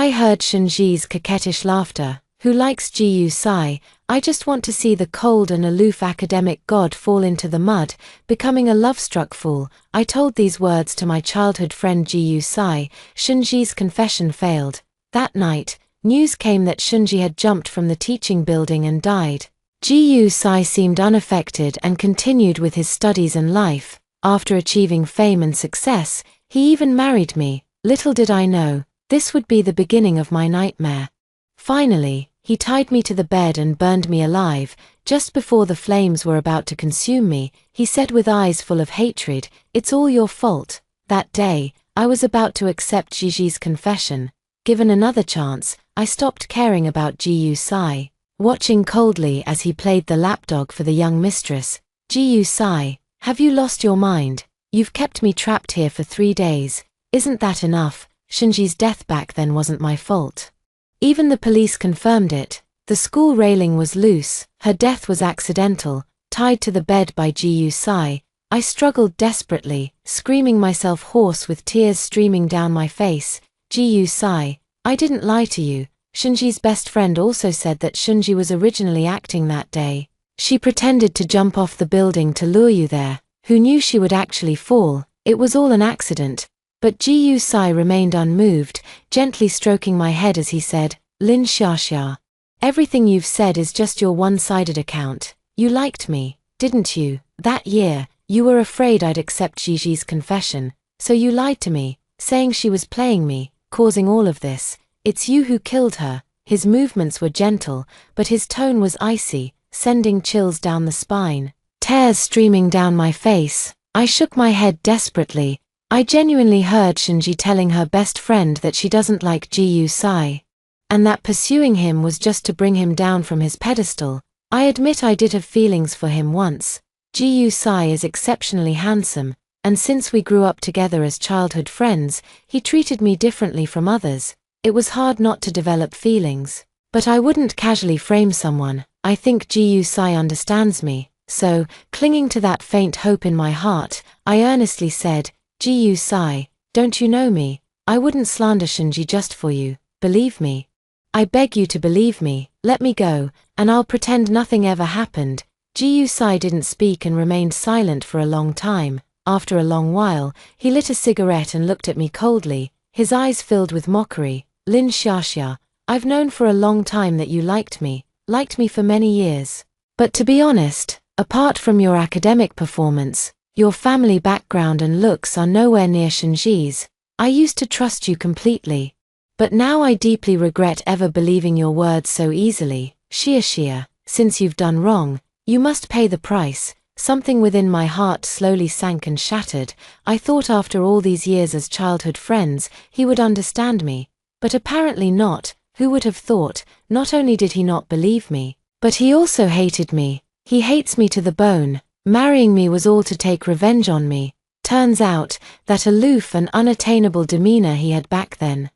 I heard Shinji's coquettish laughter. Who likes Gu Sai? I just want to see the cold and aloof academic god fall into the mud, becoming a love-struck fool. I told these words to my childhood friend Gu Sai. Shinji's confession failed. That night, news came that Shinji had jumped from the teaching building and died. Gu Sai seemed unaffected and continued with his studies and life. After achieving fame and success, he even married me. Little did I know, this would be the beginning of my nightmare. Finally, he tied me to the bed and burned me alive. Just before the flames were about to consume me, he said with eyes full of hatred, "It's all your fault." That day, I was about to accept Gigi's confession. Given another chance, I stopped caring about Gu Sai. Watching coldly as he played the lapdog for the young mistress. Gu Sai, have you lost your mind? You've kept me trapped here for 3 days. Isn't that enough? Shinji's death back then wasn't my fault. Even the police confirmed it. The school railing was loose, her death was accidental, tied to the bed by Gu Sai. I struggled desperately, screaming myself hoarse with tears streaming down my face. Gu Sai, I didn't lie to you. Shinji's best friend also said that Shinji was originally acting that day. She pretended to jump off the building to lure you there. Who knew she would actually fall? It was all an accident. But Gu Sai remained unmoved, gently stroking my head as he said, "Lin Xiaxia, everything you've said is just your one-sided account. You liked me, didn't you? That year, you were afraid I'd accept Gigi's confession, so you lied to me, saying she was playing me, causing all of this. It's you who killed her." His movements were gentle, but his tone was icy, sending chills down the spine. Tears streaming down my face, I shook my head desperately. I genuinely heard Shinji telling her best friend that she doesn't like Gu Sai, and that pursuing him was just to bring him down from his pedestal. I admit I did have feelings for him once. Gu Sai is exceptionally handsome, and since we grew up together as childhood friends, he treated me differently from others. It was hard not to develop feelings. But I wouldn't casually frame someone. I think Gu Sai understands me. So, clinging to that faint hope in my heart, I earnestly said, "Gu Sai, don't you know me? I wouldn't slander Shinji just for you. Believe me. I beg you to believe me. Let me go, and I'll pretend nothing ever happened." Gu Sai didn't speak and remained silent for a long time. After a long while, he lit a cigarette and looked at me coldly, his eyes filled with mockery. "Lin Xiaxia, I've known for a long time that you liked me for many years. But to be honest, apart from your academic performance, your family background and looks are nowhere near Shinji's. I used to trust you completely. But now I deeply regret ever believing your words so easily. Xiaxia, since you've done wrong, you must pay the price." Something within my heart slowly sank and shattered. I thought after all these years as childhood friends, he would understand me. But apparently not. Who would have thought? Not only did he not believe me, but he also hated me. He hates me to the bone. Marrying me was all to take revenge on me. Turns out, that aloof and unattainable demeanor he had back then,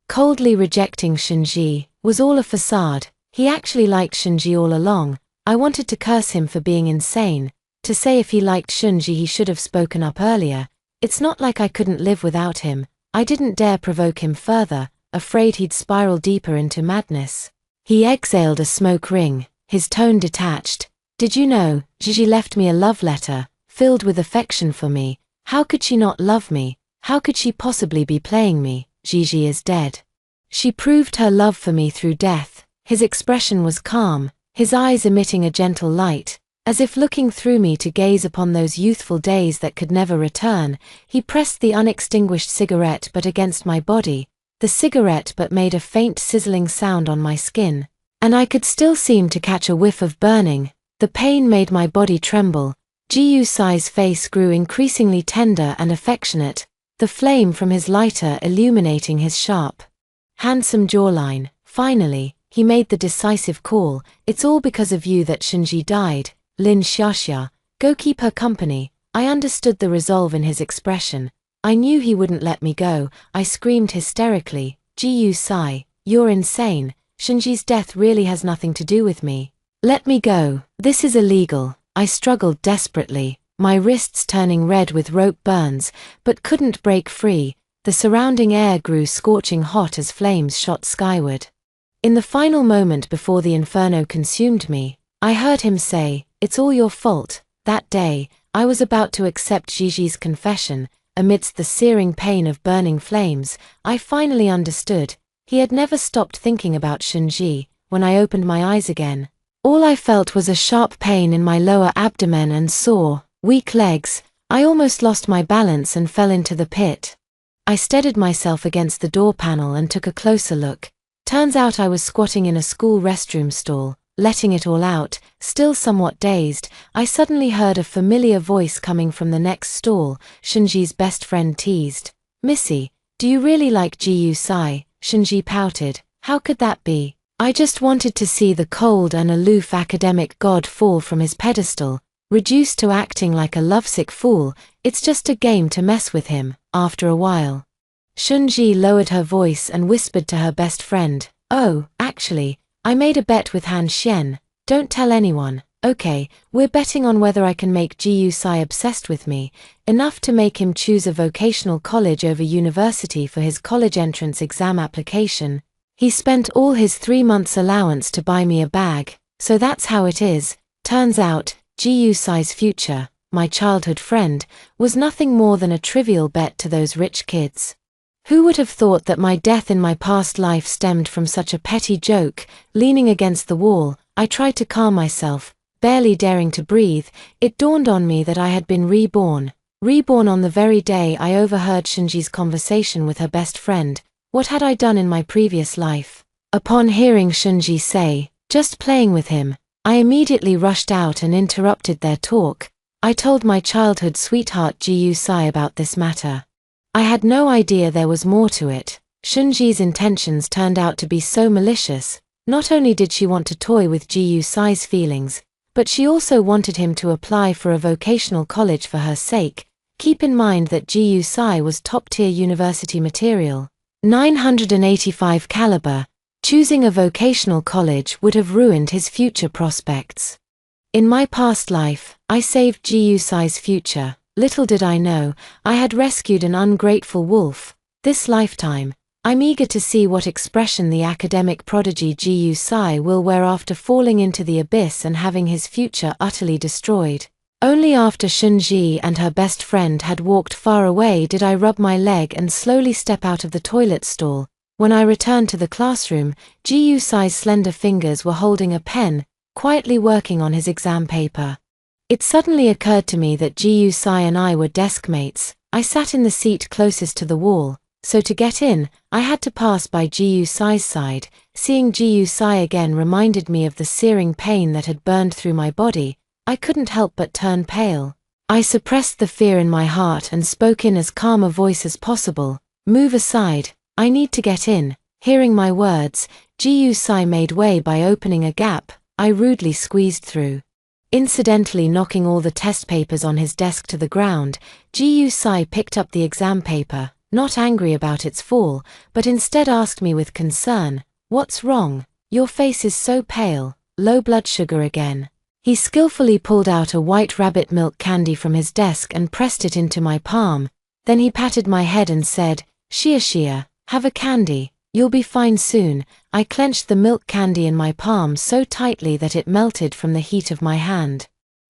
coldly rejecting Shinji, was all a facade. He actually liked Shinji all along. I wanted to curse him for being insane, to say if he liked Shinji he should have spoken up earlier. It's not like I couldn't live without him. I didn't dare provoke him further, afraid he'd spiral deeper into madness. He exhaled a smoke ring, his tone detached. "Did you know, Gigi left me a love letter, filled with affection for me. How could she not love me? How could she possibly be playing me? Gigi is dead. She proved her love for me through death." His expression was calm, his eyes emitting a gentle light, as if looking through me to gaze upon those youthful days that could never return. He pressed the unextinguished cigarette but against my body. The cigarette but made a faint sizzling sound on my skin, and I could still seem to catch a whiff of burning. The pain made my body tremble. Gu Sai's face grew increasingly tender and affectionate, the flame from his lighter illuminating his sharp, handsome jawline. Finally, he made the decisive call. "It's all because of you that Shinji died. Lin Xiaxia, go keep her company." I understood the resolve in his expression. I knew he wouldn't let me go. I screamed hysterically, "Gu Sai, you're insane. Shinji's death really has nothing to do with me. Let me go. This is illegal." I struggled desperately, my wrists turning red with rope burns, but couldn't break free. The surrounding air grew scorching hot as flames shot skyward. In the final moment before the inferno consumed me, I heard him say, "It's all your fault." That day, I was about to accept Gigi's confession. Amidst the searing pain of burning flames, I finally understood. He had never stopped thinking about Shinji. When I opened my eyes again, all I felt was a sharp pain in my lower abdomen and sore, weak legs. I almost lost my balance and fell into the pit. I steadied myself against the door panel and took a closer look. Turns out I was squatting in a school restroom stall, letting it all out. Still somewhat dazed, I suddenly heard a familiar voice coming from the next stall. Shinji's best friend teased, "Missy, do you really like Giyu-sai?" Shinji pouted, "How could that be? I just wanted to see the cold and aloof academic god fall from his pedestal, reduced to acting like a lovesick fool. It's just a game to mess with him." After a while, Shinji lowered her voice and whispered to her best friend, "Oh, actually, I made a bet with Han Xian. Don't tell anyone, okay? We're betting on whether I can make Giyu-sai obsessed with me, enough to make him choose a vocational college over university for his college entrance exam application. He spent all his 3 months' allowance to buy me a bag, so that's how it is." Turns out, Giyu-sai's future, my childhood friend, was nothing more than a trivial bet to those rich kids. Who would have thought that my death in my past life stemmed from such a petty joke? Leaning against the wall, I tried to calm myself, barely daring to breathe. It dawned on me that I had been reborn. Reborn on the very day I overheard Shinji's conversation with her best friend. What had I done in my previous life? Upon hearing Shinji say, "Just playing with him," I immediately rushed out and interrupted their talk. I told my childhood sweetheart Giyu-sai about this matter. I had no idea there was more to it. Shinji's intentions turned out to be so malicious. Not only did she want to toy with Giyu-sai's feelings, but she also wanted him to apply for a vocational college for her sake. Keep in mind that Giyu-sai was top-tier university material. 985 caliber. Choosing a vocational college would have ruined his future prospects. In my past life, I saved Giyu-sai's future. Little did I know, I had rescued an ungrateful wolf. This lifetime, I'm eager to see what expression the academic prodigy Giyu-sai will wear after falling into the abyss and having his future utterly destroyed. Only after Shinji and her best friend had walked far away did I rub my leg and slowly step out of the toilet stall. When I returned to the classroom, Giyu-sai's slender fingers were holding a pen, quietly working on his exam paper. It suddenly occurred to me that Giyu-sai and I were desk mates. I sat in the seat closest to the wall, so to get in, I had to pass by Giyu-sai's side. Seeing Giyu-sai again reminded me of the searing pain that had burned through my body. I couldn't help but turn pale. I suppressed the fear in my heart and spoke in as calm a voice as possible. "Move aside, I need to get in." Hearing my words, Giyu-sai made way by opening a gap. I rudely squeezed through, incidentally knocking all the test papers on his desk to the ground. Giyu-sai picked up the exam paper, not angry about its fall, but instead asked me with concern, "What's wrong? Your face is so pale. Low blood sugar again?" He skillfully pulled out a white rabbit milk candy from his desk and pressed it into my palm. Then he patted my head and said, Shia, have a candy. You'll be fine soon." I clenched the milk candy in my palm so tightly that it melted from the heat of my hand,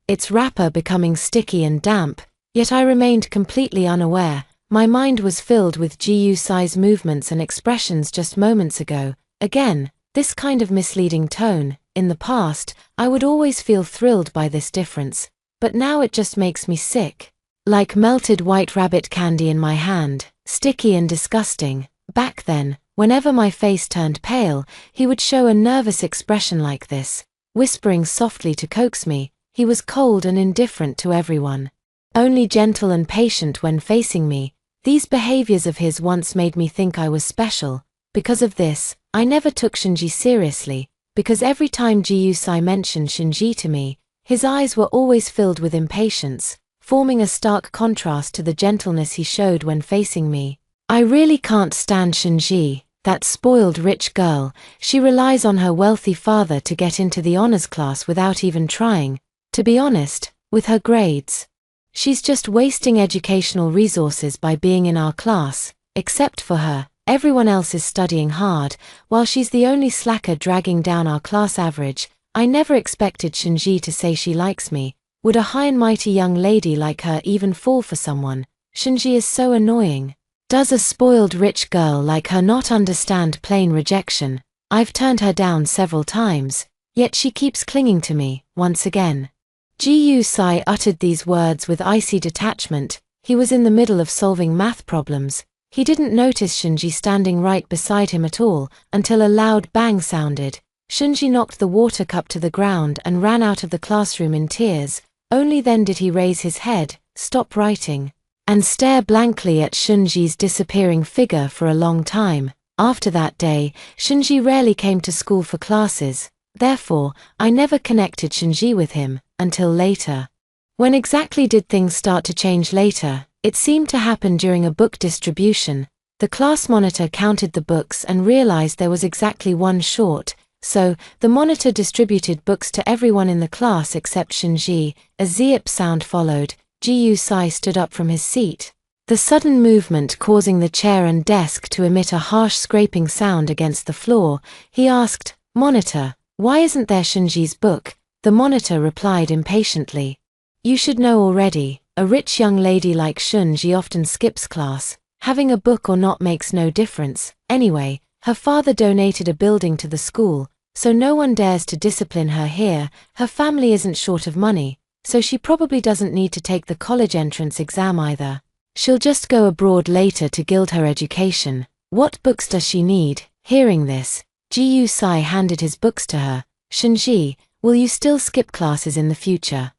its wrapper becoming sticky and damp, yet I remained completely unaware. My mind was filled with Giyu-sai's movements and expressions just moments ago. Again, this kind of misleading tone. In the past, I would always feel thrilled by this difference, but now it just makes me sick. Like melted white rabbit candy in my hand, sticky and disgusting. Back then, whenever my face turned pale, he would show a nervous expression like this, whispering softly to coax me. He was cold and indifferent to everyone, only gentle and patient when facing me. These behaviors of his once made me think I was special. Because of this, I never took Shinji seriously, because every time Giyu-sai mentioned Shinji to me, his eyes were always filled with impatience, forming a stark contrast to the gentleness he showed when facing me. I really can't stand Shinji, that spoiled rich girl. She relies on her wealthy father to get into the honors class without even trying. To be honest, with her grades, she's just wasting educational resources by being in our class. Except for her, everyone else is studying hard, while she's the only slacker dragging down our class average. I never expected Shinji to say she likes me. Would a high and mighty young lady like her even fall for someone? Shinji is so annoying. Does a spoiled rich girl like her not understand plain rejection? I've turned her down several times, yet she keeps clinging to me, once again. Ji-Yu-Sai uttered these words with icy detachment. He was in the middle of solving math problems. He didn't notice Shinji standing right beside him at all, until a loud bang sounded. Shinji knocked the water cup to the ground and ran out of the classroom in tears. Only then did he raise his head, stop writing, and stare blankly at Shinji's disappearing figure for a long time. After that day, Shinji rarely came to school for classes. Therefore, I never connected Shinji with him, until later. When exactly did things start to change later? It seemed to happen during a book distribution. The class monitor counted the books and realized there was exactly one short, so the monitor distributed books to everyone in the class except Shinji. A zeep sound followed. Ji-Yu-Sai stood up from his seat, the sudden movement causing the chair and desk to emit a harsh scraping sound against the floor. He asked, "Monitor, why isn't there Shinji's book?" The monitor replied impatiently, "You should know already. A rich young lady like Shinji often skips class. Having a book or not makes no difference. Anyway, her father donated a building to the school, so no one dares to discipline her here. Her family isn't short of money, so she probably doesn't need to take the college entrance exam either. She'll just go abroad later to gild her education. What books does she need?" Hearing this, Ji-Yu-Sai handed his books to her. "Shinji, will you still skip classes in the future?"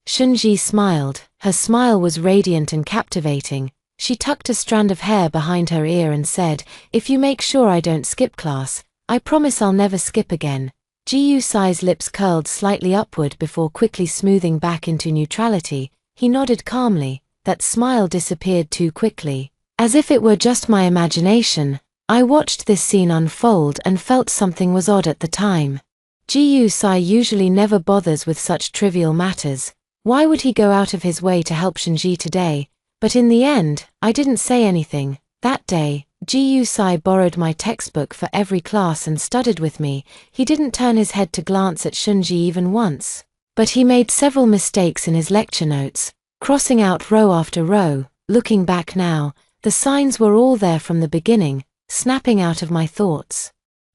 Shinji smiled. Her smile was radiant and captivating. She tucked a strand of hair behind her ear and said, "If you make sure I don't skip class, I promise I'll never skip again." Ji-Yu-Sai's lips curled slightly upward before quickly smoothing back into neutrality. He nodded calmly. That smile disappeared too quickly. As if it were just my imagination, I watched this scene unfold and felt something was odd at the time. Ji-Yu-Sai usually never bothers with such trivial matters. Why would he go out of his way to help Shinji today? But in the end, I didn't say anything. That day, Ji-Yu-Sai borrowed my textbook for every class and studied with me. He didn't turn his head to glance at Shinji even once. But he made several mistakes in his lecture notes, crossing out row after row. Looking back now, the signs were all there from the beginning, snapping out of my thoughts.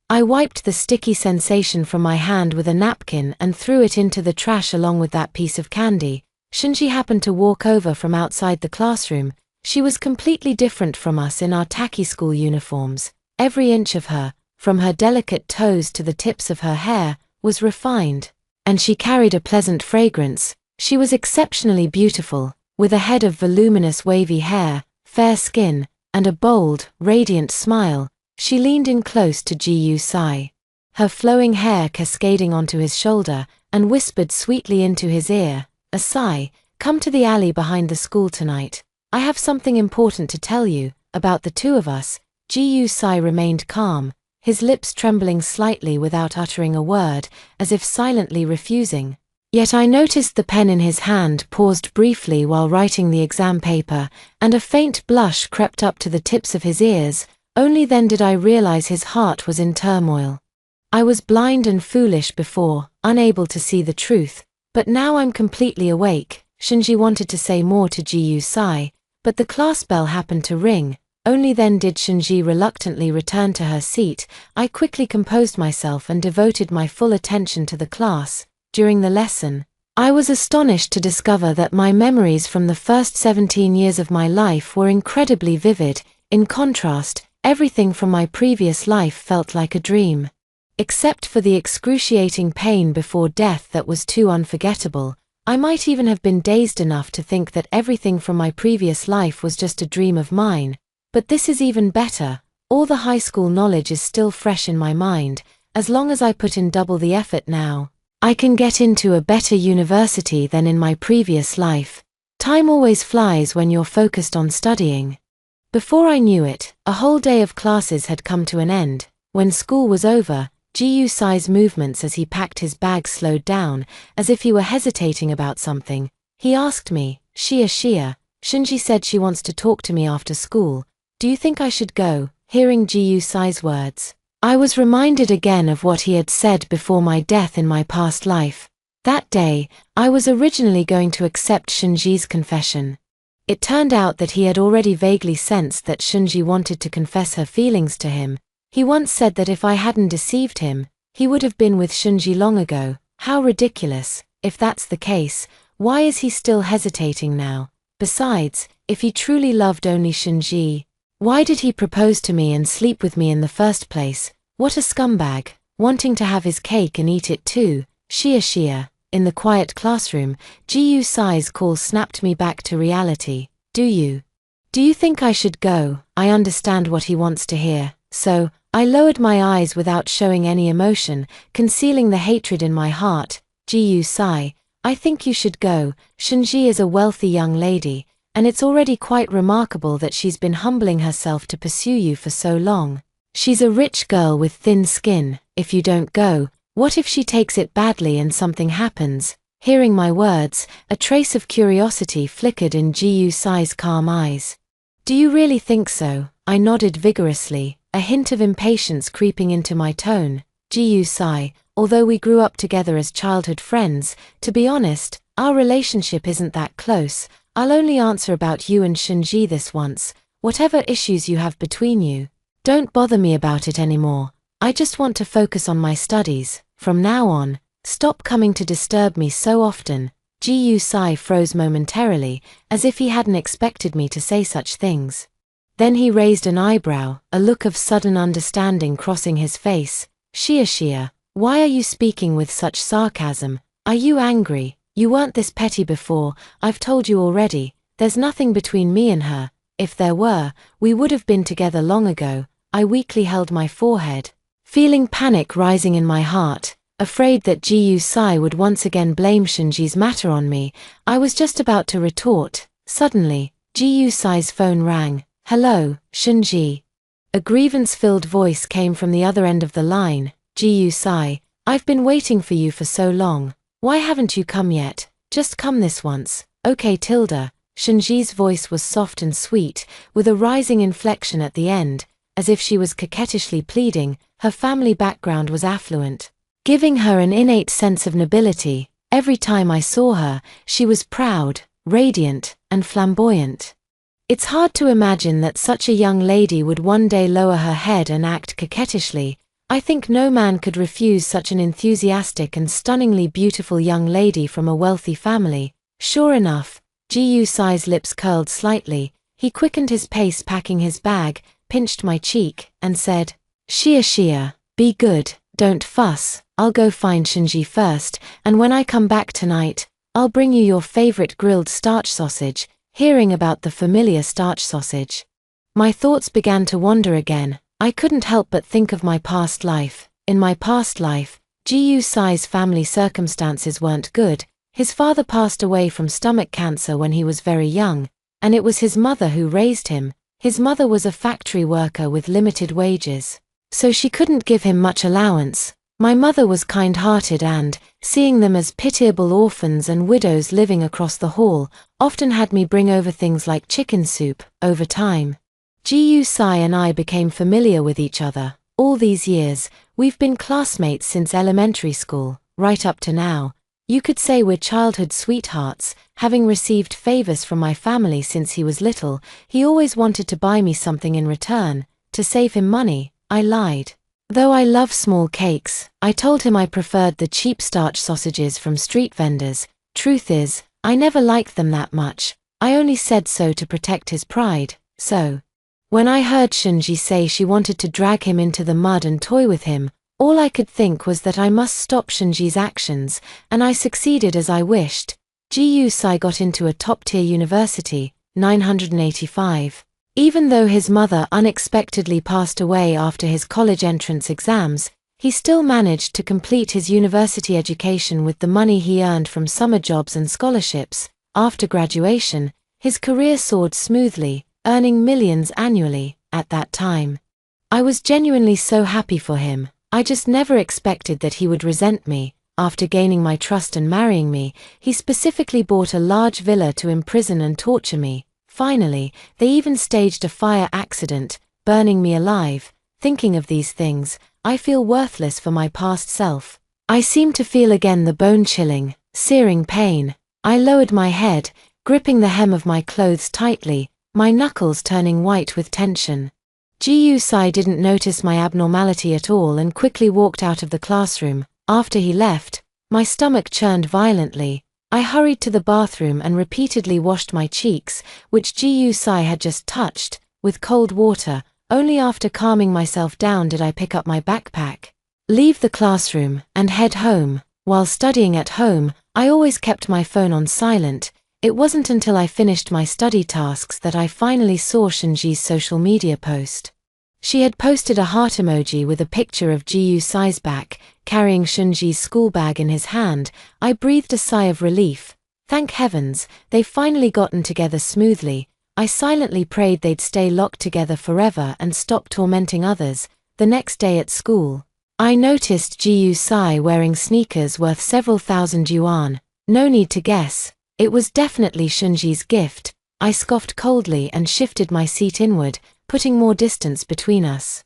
I wiped the sticky sensation from my hand with a napkin and threw it into the trash along with that piece of candy. Shinji happened to walk over from outside the classroom. She was completely different from us in our tacky school uniforms. Every inch of her, from her delicate toes to the tips of her hair, was refined, and she carried a pleasant fragrance. She was exceptionally beautiful, with a head of voluminous wavy hair, fair skin, and a bold, radiant smile. She leaned in close to Ji-Yu-Sai, her flowing hair cascading onto his shoulder, and whispered sweetly into his ear, a sigh, "Come to the alley behind the school tonight. I have something important to tell you, about the two of us." Ji-Yu-Sai remained calm, his lips trembling slightly without uttering a word, as if silently refusing. Yet I noticed the pen in his hand paused briefly while writing the exam paper, and a faint blush crept up to the tips of his ears. Only then did I realize his heart was in turmoil. I was blind and foolish before, unable to see the truth, but now I'm completely awake. Shinji wanted to say more to Ji-Yu-Sai, but the class bell happened to ring. Only then did Shinji reluctantly return to her seat. I quickly composed myself and devoted my full attention to the class. During the lesson, I was astonished to discover that my memories from the first 17 years of my life were incredibly vivid. In contrast, everything from my previous life felt like a dream. Except for the excruciating pain before death that was too unforgettable, I might even have been dazed enough to think that everything from my previous life was just a dream of mine. But this is even better. All the high school knowledge is still fresh in my mind. As long as I put in double the effort now, I can get into a better university than in my previous life. Time always flies when you're focused on studying. Before I knew it, a whole day of classes had come to an end. When school was over, Ji-Yu-Sai's movements as he packed his bag slowed down, as if he were hesitating about something. He asked me, Shia, Shinji said she wants to talk to me after school. do you think I should go? Hearing Ji Yusai's words, I was reminded again of what he had said before my death in my past life. That day, I was originally going to accept Shunji's confession. It turned out that he had already vaguely sensed that Shunji wanted to confess her feelings to him. He once said that if I hadn't deceived him, he would have been with Shunji long ago. How ridiculous. If that's the case, why is he still hesitating now? Besides, if he truly loved only Shunji, why did he propose to me and sleep with me in the first place? What a scumbag, wanting to have his cake and eat it too. Shia. In the quiet classroom, Ji Yusai's call snapped me back to reality. Do you think I should go? I understand what he wants to hear. So, I lowered my eyes without showing any emotion, concealing the hatred in my heart. Ji Yusai, I think you should go. Shunji is a wealthy young lady, and it's already quite remarkable that she's been humbling herself to pursue you for so long. She's a rich girl with thin skin. If you don't go, what if she takes it badly and something happens? Hearing my words, a trace of curiosity flickered in Ji Yusai's calm eyes. Do you really think so? I nodded vigorously, a hint of impatience creeping into my tone. Ji Yusai, although we grew up together as childhood friends, to be honest, our relationship isn't that close. I'll only answer about you and Shunji this once. Whatever issues you have between you, don't bother me about it anymore. I just want to focus on my studies. From now on, stop coming to disturb me so often. Ji Yusai froze momentarily, as if he hadn't expected me to say such things. Then he raised an eyebrow, a look of sudden understanding crossing his face. Shia, why are you speaking with such sarcasm? Are you angry? You weren't this petty before. I've told you already, there's nothing between me and her. If there were, we would have been together long ago. I weakly held my forehead, feeling panic rising in my heart, afraid that Ji Yusai would once again blame Shunji's matter on me. I was just about to retort. Suddenly, Ji Yusai's phone rang. Hello, Shunji. A grievance-filled voice came from the other end of the line. Ji Yusai, I've been waiting for you for so long. Why haven't you come yet? Just come this once. Okay, Tilda. Shunji's voice was soft and sweet, with a rising inflection at the end, as if she was coquettishly pleading. Her family background was affluent, giving her an innate sense of nobility. Every time I saw her, she was proud, radiant, and flamboyant. It's hard to imagine that such a young lady would one day lower her head and act coquettishly. I think no man could refuse such an enthusiastic and stunningly beautiful young lady from a wealthy family. Sure enough, Ji Yusai's lips curled slightly. He quickened his pace, packing his bag, pinched my cheek, and said, Shia, be good, don't fuss. I'll go find Shunji first, and when I come back tonight, I'll bring you your favorite grilled starch sausage. Hearing about the familiar starch sausage, my thoughts began to wander again. I couldn't help but think of my past life. In my past life, Ji Yusai's family circumstances weren't good. His father passed away from stomach cancer when he was very young, and it was his mother who raised him. His mother was a factory worker with limited wages, so she couldn't give him much allowance. My mother was kind-hearted and, seeing them as pitiable orphans and widows living across the hall, often had me bring over things like chicken soup. Over time, Ji Yusai and I became familiar with each other. All these years, we've been classmates since elementary school, right up to now. You could say we're childhood sweethearts. Having received favors from my family since he was little, he always wanted to buy me something in return. To save him money, I lied. Though I love small cakes, I told him I preferred the cheap starch sausages from street vendors. Truth is, I never liked them that much. I only said so to protect his pride. So, when I heard Shunji say she wanted to drag him into the mud and toy with him, all I could think was that I must stop Shunji's actions, and I succeeded as I wished. Ji Yusai got into a top-tier university, 985. Even though his mother unexpectedly passed away after his college entrance exams, he still managed to complete his university education with the money he earned from summer jobs and scholarships. After graduation, his career soared smoothly, earning millions annually. At that time, I was genuinely so happy for him. I just never expected that he would resent me. After gaining my trust and marrying me, he specifically bought a large villa to imprison and torture me. Finally, they even staged a fire accident, burning me alive. Thinking of these things, I feel worthless for my past self. I seem to feel again the bone-chilling, searing pain. I lowered my head, gripping the hem of my clothes tightly, my knuckles turning white with tension. Ji-Yu-Sai didn't notice my abnormality at all and quickly walked out of the classroom. After he left, my stomach churned violently. I hurried to the bathroom and repeatedly washed my cheeks, which Ji-Yu-Sai had just touched, with cold water. Only after calming myself down did I pick up my backpack, leave the classroom, and head home. While studying at home, I always kept my phone on silent. It wasn't until I finished my study tasks that I finally saw Shinji's social media post. She had posted a heart emoji with a picture of Ji-Yu-Sai's back, carrying Shinji's school bag in his hand. I breathed a sigh of relief. Thank heavens, they've finally gotten together smoothly. I silently prayed they'd stay locked together forever and stop tormenting others. The next day at school, I noticed Ji-Yu-Sai wearing sneakers worth several thousand yuan. No need to guess. It was definitely Shinji's gift. I scoffed coldly and shifted my seat inward, putting more distance between us.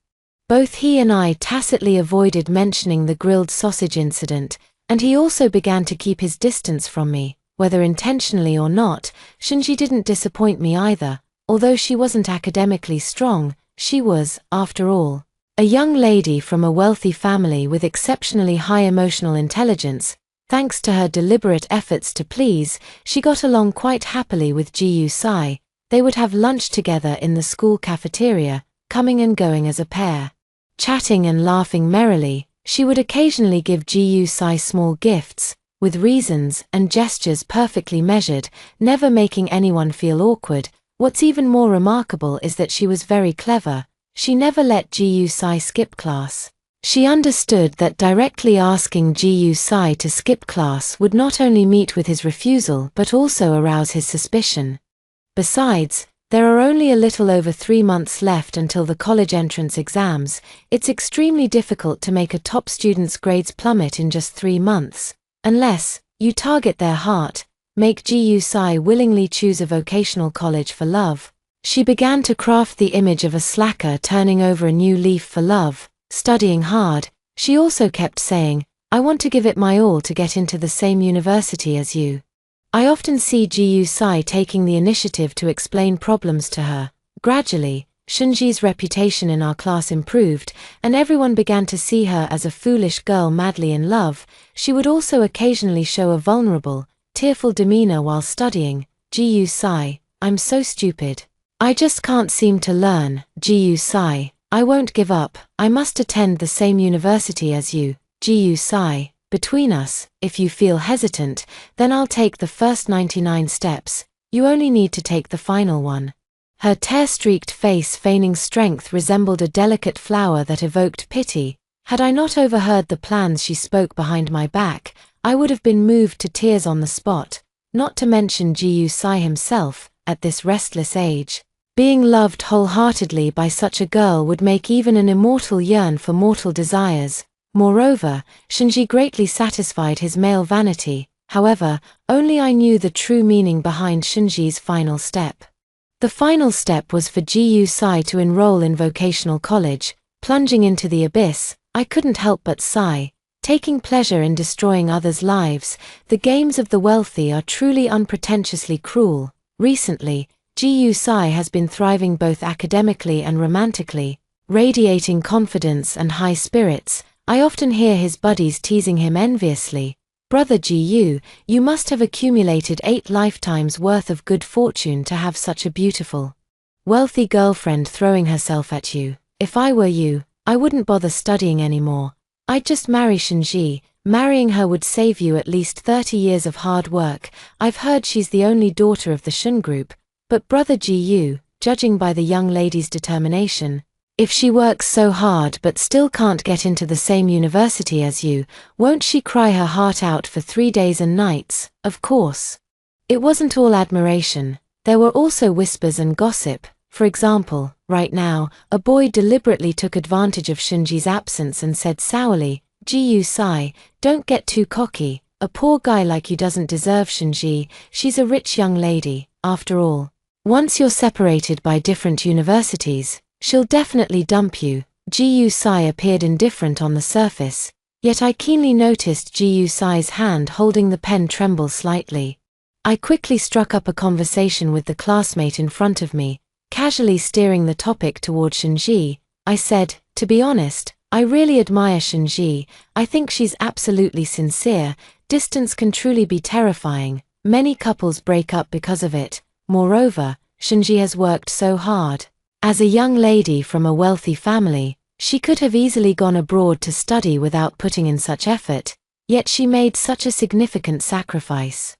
Both he and I tacitly avoided mentioning the grilled sausage incident, and he also began to keep his distance from me. Whether intentionally or not, Shinji didn't disappoint me either. Although she wasn't academically strong, she was, after all, a young lady from a wealthy family with exceptionally high emotional intelligence. Thanks to her deliberate efforts to please, she got along quite happily with Ji-Yu-Sai. They would have lunch together in the school cafeteria, coming and going as a pair. Chatting and laughing merrily, she would occasionally give Ji-Yu-Sai small gifts, with reasons and gestures perfectly measured, never making anyone feel awkward. What's even more remarkable is that she was very clever. She never let Ji-Yu-Sai skip class. She understood that directly asking Ji-Yu-Sai to skip class would not only meet with his refusal but also arouse his suspicion. Besides, there are only a little over 3 months left until the college entrance exams. It's extremely difficult to make a top student's grades plummet in just 3 months. Unless you target their heart, make Ji-Yu-Sai willingly choose a vocational college for love. She began to craft the image of a slacker turning over a new leaf for love, studying hard. She also kept saying, "I want to give it my all to get into the same university as you." I often see Ji-Yu-Sai taking the initiative to explain problems to her. Gradually, Shinji's reputation in our class improved, and everyone began to see her as a foolish girl madly in love. She would also occasionally show a vulnerable, tearful demeanor while studying. Ji-Yu-Sai, I'm so stupid. I just can't seem to learn. Ji-Yu-Sai, I won't give up. I must attend the same university as you. Ji-Yu-Sai, between us, if you feel hesitant, then I'll take the first 99 steps. You only need to take the final one. Her tear-streaked face feigning strength resembled a delicate flower that evoked pity. Had I not overheard the plans she spoke behind my back, I would have been moved to tears on the spot, not to mention Ji-Yu-Sai himself. At this restless age, being loved wholeheartedly by such a girl would make even an immortal yearn for mortal desires. Moreover, Shinji greatly satisfied his male vanity. However, only I knew the true meaning behind Shinji's final step. The final step was for Ji-Yu-Sai to enroll in vocational college. Plunging into the abyss, I couldn't help but sigh. Taking pleasure in destroying others' lives, the games of the wealthy are truly unpretentiously cruel. Recently, Ji-Yu-Sai has been thriving both academically and romantically, radiating confidence and high spirits. I often hear his buddies teasing him enviously. Brother Ji-Yu, you must have accumulated 8 lifetimes worth of good fortune to have such a beautiful, wealthy girlfriend throwing herself at you. If I were you, I wouldn't bother studying anymore. I'd just marry Shinji. Marrying her would save you at least 30 years of hard work. I've heard she's the only daughter of the Shun group. But Brother Ji-Yu, judging by the young lady's determination, if she works so hard but still can't get into the same university as you, won't she cry her heart out for 3 days and nights? Of course. It wasn't all admiration. There were also whispers and gossip. For example, right now, a boy deliberately took advantage of Shinji's absence and said sourly, Ji-Yu-Sai, don't get too cocky. A poor guy like you doesn't deserve Shinji. She's a rich young lady, after all. Once you're separated by different universities, she'll definitely dump you. Ji Sai appeared indifferent on the surface, yet I keenly noticed Ji Sai's hand holding the pen tremble slightly. I quickly struck up a conversation with the classmate in front of me, casually steering the topic toward Shinji. I said, to be honest, I really admire Shinji. I think she's absolutely sincere. Distance can truly be terrifying. Many couples break up because of it. Moreover, Shinji has worked so hard. As a young lady from a wealthy family, she could have easily gone abroad to study without putting in such effort, yet she made such a significant sacrifice.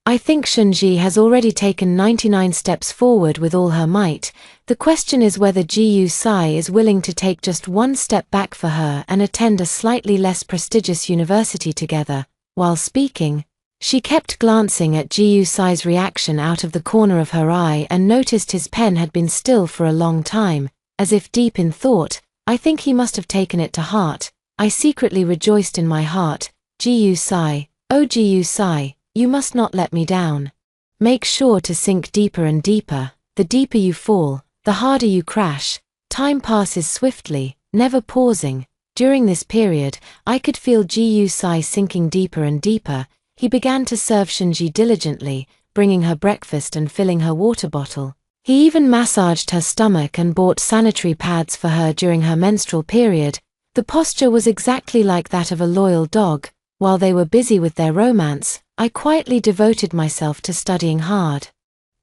I think Shinji has already taken 99 steps forward with all her might. The question is whether Ji Sai is willing to take just one step back for her and attend a slightly less prestigious university together. While speaking, she kept glancing at Ji Sai's reaction out of the corner of her eye and noticed his pen had been still for a long time, as if deep in thought. I think he must have taken it to heart. I secretly rejoiced in my heart. Ji Sai, oh Ji Sai, you must not let me down. Make sure to sink deeper and deeper. The deeper you fall, the harder you crash. Time passes swiftly, never pausing. During this period, I could feel Ji Sai sinking deeper and deeper. He began to serve Shinji diligently, bringing her breakfast and filling her water bottle. He even massaged her stomach and bought sanitary pads for her during her menstrual period. The posture was exactly like that of a loyal dog. While they were busy with their romance, I quietly devoted myself to studying hard.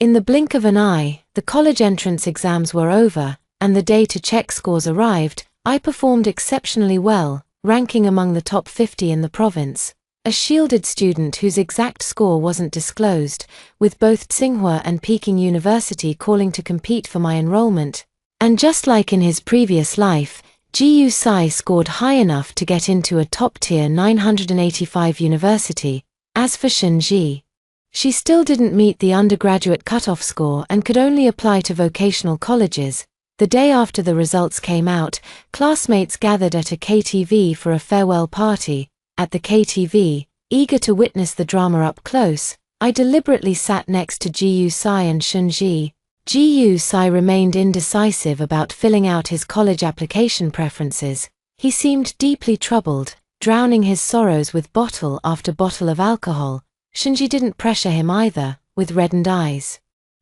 In the blink of an eye, the college entrance exams were over, and the day to check scores arrived. I performed exceptionally well, ranking among the top 50 in the province. A shielded student whose exact score wasn't disclosed, with both Tsinghua and Peking University calling to compete for my enrollment. And just like in his previous life, Ji Sai scored high enough to get into a top-tier 985 university. As for Shinji, she still didn't meet the undergraduate cutoff score and could only apply to vocational colleges. The day after the results came out, classmates gathered at a KTV for a farewell party. At the KTV, eager to witness the drama up close, I deliberately sat next to Ji Sai and Shinji. Ji Sai remained indecisive about filling out his college application preferences. He seemed deeply troubled, drowning his sorrows with bottle after bottle of alcohol. Shinji didn't pressure him either, with reddened eyes.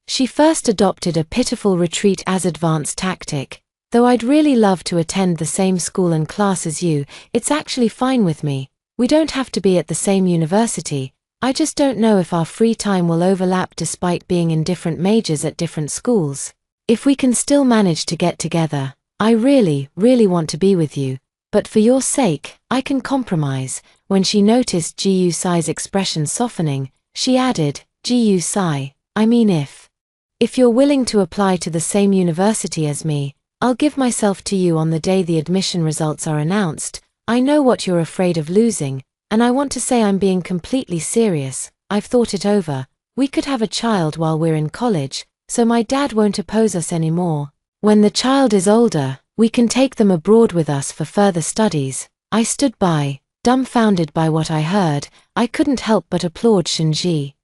She first adopted a pitiful retreat as advanced tactic. Though I'd really love to attend the same school and class as you, it's actually fine with me. We don't have to be at the same university. I just don't know if our free time will overlap despite being in different majors at different schools. If we can still manage to get together, I really, really want to be with you. But for your sake, I can compromise. When she noticed Ji Sai's expression softening, she added, Ji Sai, I mean if you're willing to apply to the same university as me, I'll give myself to you on the day the admission results are announced. I know what you're afraid of losing, and I want to say I'm being completely serious. I've thought it over. We could have a child while we're in college, so my dad won't oppose us anymore. When the child is older, we can take them abroad with us for further studies. I stood by, dumbfounded by what I heard. I couldn't help but applaud Shinji.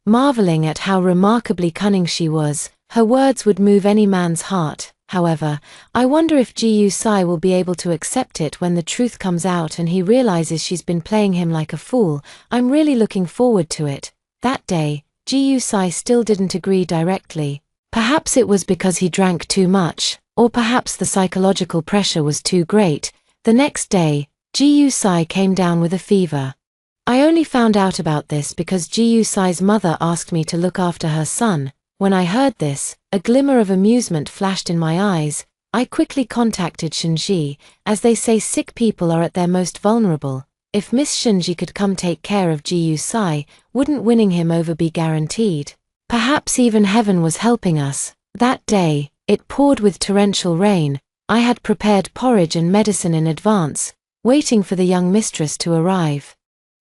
Marveling at how remarkably cunning she was, her words would move any man's heart. However, I wonder if Ji Sai will be able to accept it when the truth comes out and he realizes she's been playing him like a fool. I'm really looking forward to it. That day, Ji Sai still didn't agree directly. Perhaps it was because he drank too much, or perhaps the psychological pressure was too great. The next day, Ji Sai came down with a fever. I only found out about this because Ji Sai's mother asked me to look after her son. When I heard this, a glimmer of amusement flashed in my eyes. I quickly contacted Shinji. As they say, sick people are at their most vulnerable. If Miss Shinji could come take care of Ji Sai, wouldn't winning him over be guaranteed? Perhaps even heaven was helping us. That day, it poured with torrential rain. I had prepared porridge and medicine in advance, waiting for the young mistress to arrive.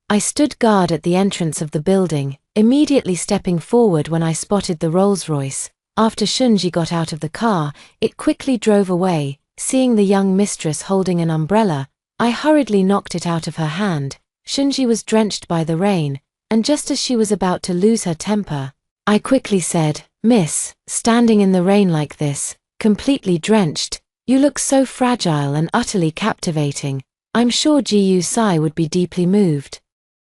I stood guard at the entrance of the building, immediately stepping forward when I spotted the Rolls-Royce. After Shinji got out of the car, it quickly drove away. Seeing the young mistress holding an umbrella, I hurriedly knocked it out of her hand. Shinji was drenched by the rain, and just as she was about to lose her temper, I quickly said, "Miss, standing in the rain like this, completely drenched, you look so fragile and utterly captivating. I'm sure Ji Sai would be deeply moved."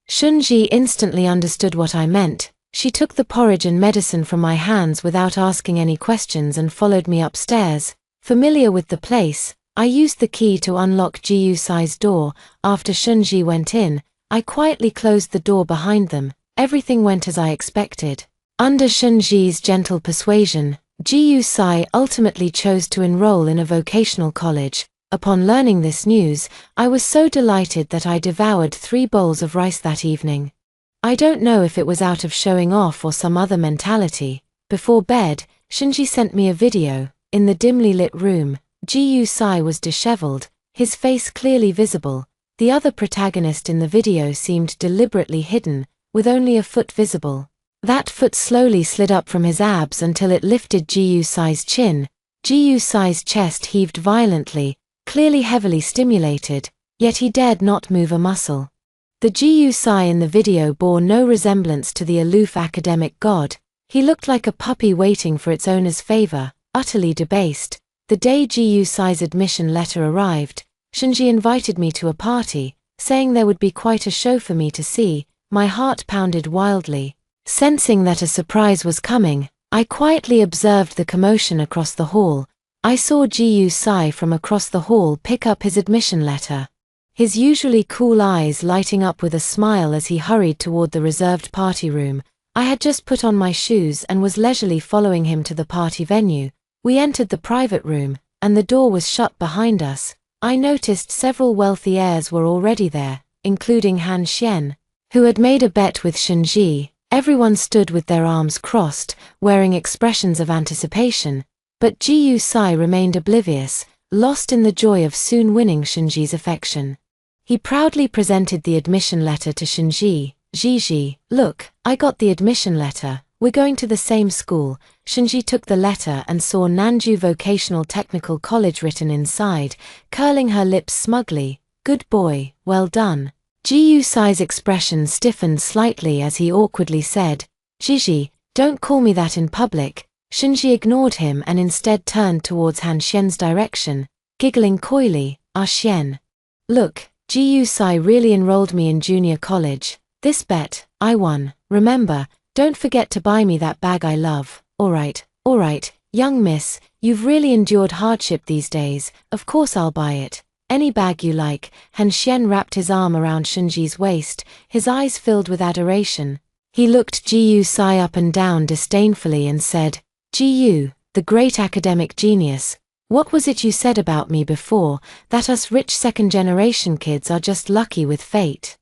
Shunji instantly understood what I meant. She took the porridge and medicine from my hands without asking any questions and followed me upstairs. Familiar with the place, I used the key to unlock Ji Sai's door. After Shunji went in, I quietly closed the door behind them. Everything went as I expected. Under Shunji's gentle persuasion, Ji Sai ultimately chose to enroll in a vocational college. Upon learning this news, I was so delighted that I devoured 3 bowls of rice that evening. I don't know if it was out of showing off or some other mentality. Before bed, Shunji sent me a video. In the dimly lit room, Ji Sai was disheveled, his face clearly visible. The other protagonist in the video seemed deliberately hidden, with only a foot visible. That foot slowly slid up from his abs until it lifted Ji Sai's chin. Ji Sai's chest heaved violently, clearly heavily stimulated, yet he dared not move a muscle. The Ji Sai in the video bore no resemblance to the aloof academic god. He looked like a puppy waiting for its owner's favor, utterly debased. The day Ji Sai's admission letter arrived, Shunji invited me to a party, saying there would be quite a show for me to see. My heart pounded wildly. Sensing that a surprise was coming, I quietly observed the commotion across the hall. I saw Ji Sai from across the hall pick up his admission letter, his usually cool eyes lighting up with a smile as he hurried toward the reserved party room. I had just put on my shoes and was leisurely following him to the party venue. We entered the private room, and the door was shut behind us. I noticed several wealthy heirs were already there, including Han Xian, who had made a bet with Shunji. Everyone stood with their arms crossed, wearing expressions of anticipation. But Ji Sai remained oblivious, lost in the joy of soon winning Shunji's affection. He proudly presented the admission letter to Shunji. "Gigi, look, I got the admission letter. We're going to the same school." Shunji took the letter and saw Nanju Vocational Technical College written inside, curling her lips smugly. "Good boy, well done." Ji Sai's expression stiffened slightly as he awkwardly said, "Gigi, don't call me that in public." Shunji ignored him and instead turned towards Han Xian's direction, giggling coyly. "Ah Xian. Look, Ji Sai really enrolled me in junior college. This bet, I won. Remember, don't forget to buy me that bag I love." All right, young miss, you've really endured hardship these days. Of course I'll buy it. Any bag you like." Han Xian wrapped his arm around Shunji's waist, his eyes filled with adoration. He looked Ji Sai up and down disdainfully and said, "Ji, the great academic genius, what was it you said about me before, that us rich second-generation kids are just lucky with fate?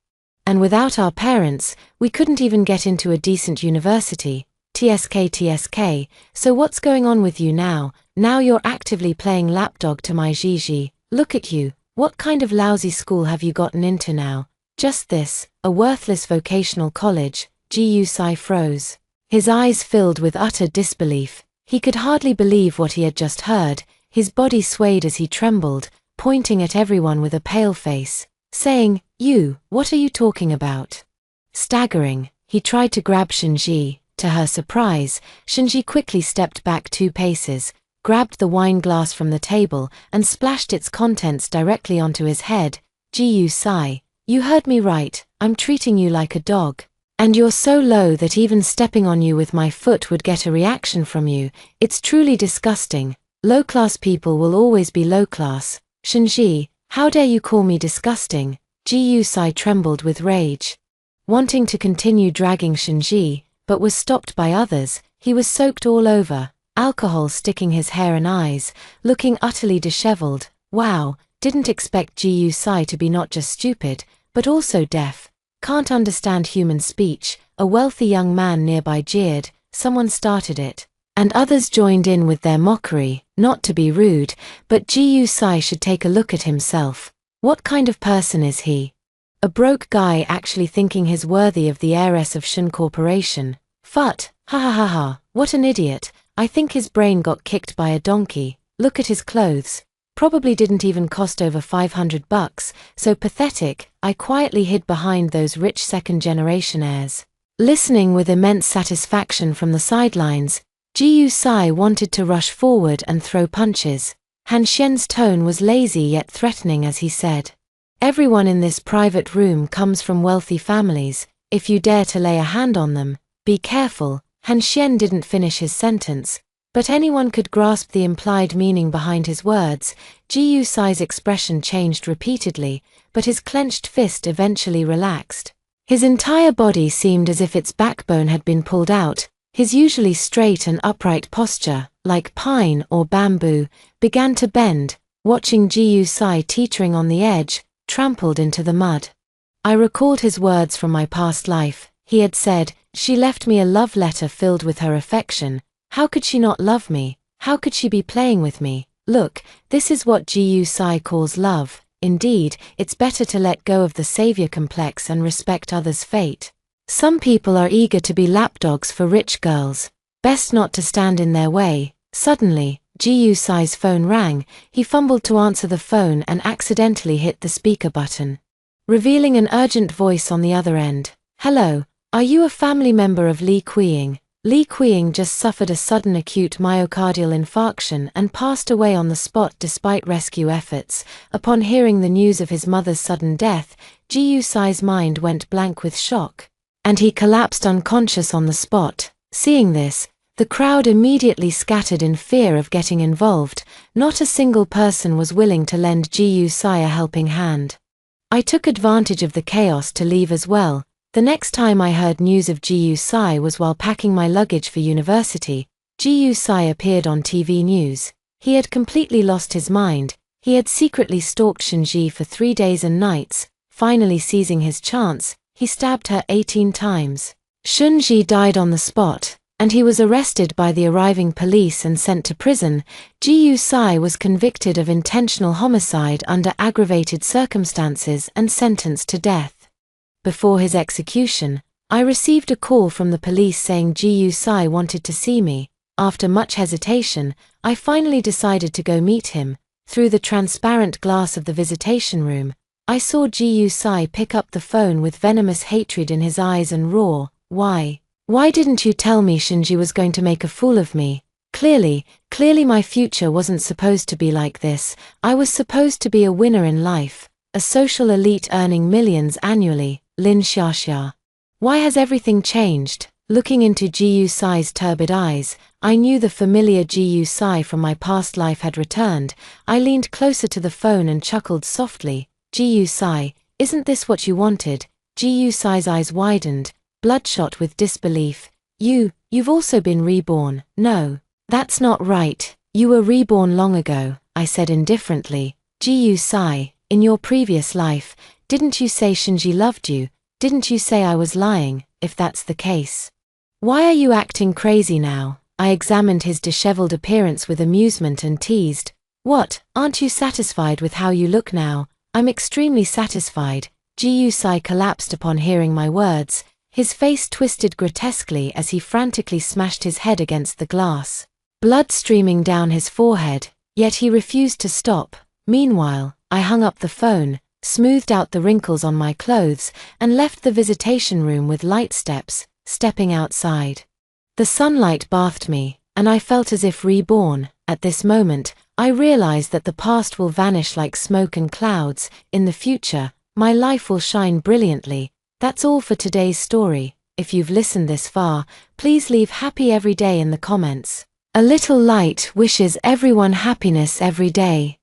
And without our parents, we couldn't even get into a decent university. TSK, so what's going on with you now? Now you're actively playing lapdog to my Gigi. Look at you, what kind of lousy school have you gotten into now? Just this, a worthless vocational college." Ji Sai froze. His eyes filled with utter disbelief. He could hardly believe what he had just heard. His body swayed as he trembled, pointing at everyone with a pale face, saying, "You, what are you talking about?" Staggering, he tried to grab Shunji. To her surprise, Shunji quickly stepped back 2 paces, grabbed the wine glass from the table, and splashed its contents directly onto his head. "Ji Sai, you heard me right, I'm treating you like a dog. And you're so low that even stepping on you with my foot would get a reaction from you. It's truly disgusting. Low-class people will always be low-class. Shunji, how dare you call me disgusting?" Ji Sai trembled with rage, wanting to continue dragging Shunji, but was stopped by others. He was soaked all over, alcohol sticking his hair and eyes, looking utterly disheveled. Wow, didn't expect Ji Sai to be not just stupid, but also deaf. Can't understand human speech. A wealthy young man nearby jeered. Someone started it, and others joined in with their mockery. Not to be rude, but Ji Sai should take a look at himself. What kind of person is he? A broke guy actually thinking he's worthy of the heiress of Shun Corporation. Fut, ha ha ha ha, what an idiot. I think his brain got kicked by a donkey. Look at his clothes. Probably didn't even cost over $500, so pathetic. I quietly hid behind those rich second-generation heirs. Listening with immense satisfaction from the sidelines, Ji Sai wanted to rush forward and throw punches. Han Xian's tone was lazy yet threatening as he said, "Everyone in this private room comes from wealthy families. If you dare to lay a hand on them, be careful." Han Xian didn't finish his sentence, but anyone could grasp the implied meaning behind his words. Ji Sai's expression changed repeatedly, but his clenched fist eventually relaxed. His entire body seemed as if its backbone had been pulled out. His usually straight and upright posture, like pine or bamboo, began to bend, watching Ji Sai teetering on the edge, trampled into the mud. I recalled his words from my past life. He had said, "She left me a love letter filled with her affection. How could she not love me? How could she be playing with me?" Look, this is what Ji Sai calls love. Indeed, it's better to let go of the savior complex and respect others' fate. Some people are eager to be lapdogs for rich girls. Best not to stand in their way. Suddenly, Ji Sai's phone rang. He fumbled to answer the phone and accidentally hit the speaker button, revealing an urgent voice on the other end. "Hello, are you a family member of Li Kuiying?" Li Kuiying just suffered a sudden acute myocardial infarction and passed away on the spot despite rescue efforts. Upon hearing the news of his mother's sudden death, Ji Sai's mind went blank with shock, and he collapsed unconscious on the spot. Seeing this, the crowd immediately scattered in fear of getting involved. Not a single person was willing to lend Ji Sai a helping hand. I took advantage of the chaos to leave as well. The next time I heard news of Ji Sai was while packing my luggage for university. Ji Sai appeared on TV news. He had completely lost his mind. He had secretly stalked Shinji for 3 days and nights. Finally seizing his chance, he stabbed her 18 times. Shunji died on the spot, and he was arrested by the arriving police and sent to prison. Ji Sai was convicted of intentional homicide under aggravated circumstances and sentenced to death. Before his execution, I received a call from the police saying Ji Sai wanted to see me. After much hesitation, I finally decided to go meet him. Through the transparent glass of the visitation room, I saw Ji Sai pick up the phone with venomous hatred in his eyes and roar, Why didn't you tell me Shinji was going to make a fool of me? Clearly my future wasn't supposed to be like this. I was supposed to be a winner in life, a social elite earning millions annually. Lin Xiaxia. Why has everything changed? Looking into Ji Sai's turbid eyes, I knew the familiar Ji Sai from my past life had returned. I leaned closer to the phone and chuckled softly. Ji Sai, isn't this what you wanted? Ji Sai's eyes widened, bloodshot with disbelief. You've also been reborn. No, that's not right. You were reborn long ago, I said indifferently. Ji Sai, in your previous life, didn't you say Shinji loved you? Didn't you say I was lying, if that's the case? Why are you acting crazy now? I examined his disheveled appearance with amusement and teased. What, aren't you satisfied with how you look now? I'm extremely satisfied. Ji Sai collapsed upon hearing my words. His face twisted grotesquely as he frantically smashed his head against the glass, blood streaming down his forehead, yet he refused to stop. Meanwhile, I hung up the phone, smoothed out the wrinkles on my clothes, and left the visitation room with light steps, stepping outside. The sunlight bathed me, and I felt as if reborn. At this moment, I realized that the past will vanish like smoke and clouds. In the future, my life will shine brilliantly. That's all for today's story. If you've listened this far, please leave happy every day in the comments. A little light wishes everyone happiness every day.